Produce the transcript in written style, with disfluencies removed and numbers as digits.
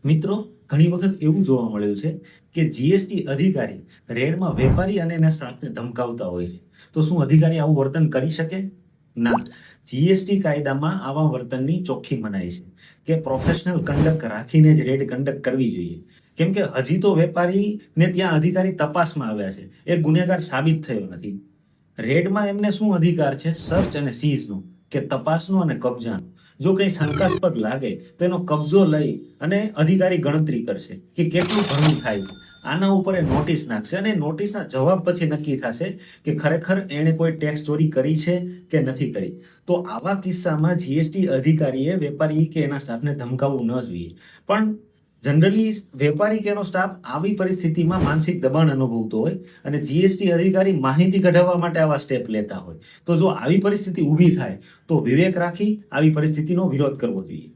મિત્રો, ઘણી વખત એવું જોવા મળ્યું છે કે જીએસટી અધિકારી રેડમાં વેપારી અને એના સ્ટાફને ધમકાવતા હોય છે. તો શું અધિકારી આવું વર્તન કરી શકે? ના. જીએસટી કાયદામાં આવા વર્તનની ચોખ્ખી મનાઈ છે કે પ્રોફેશનલ કંડક્ટ રાખીને જ રેડ કંડક્ટ કરવી જોઈએ. કેમ કે હજી તો વેપારીને ત્યાં અધિકારી તપાસમાં આવ્યા છે, એ ગુનેગાર સાબિત થયો નથી. રેડમાં એમને શું અધિકાર છે? સર્ચ અને સીઝનો, કે તપાસનો અને કબજાનો. જો કંઈ શંકાસ્પદ લાગે તો એનો કબજો લઈ અને અધિકારી ગણતરી કરશે કે કેટલું ભરવું થાય છે. આના ઉપર એ નોટિસ નાખશે અને નોટિસના જવાબ પછી નક્કી થશે કે ખરેખર એણે કોઈ ટેક્સ ચોરી કરી છે કે નથી કરી. તો આવા કિસ્સામાં જીએસટી અધિકારીએ વેપારી કે એના સ્ટાફને ધમકાવવું ન જોઈએ. પણ જનરલી વેપારી કે એનો સ્ટાફ આવી પરિસ્થિતિમાં માનસિક દબાણ અનુભવતો હોય અને જીએસટી અધિકારી માહિતી કઢાવવા માટે આવા સ્ટેપ લેતા હોય. તો જો આવી પરિસ્થિતિ ઊભી થાય તો વિવેક રાખી આવી પરિસ્થિતિનો વિરોધ કરવો જોઈએ.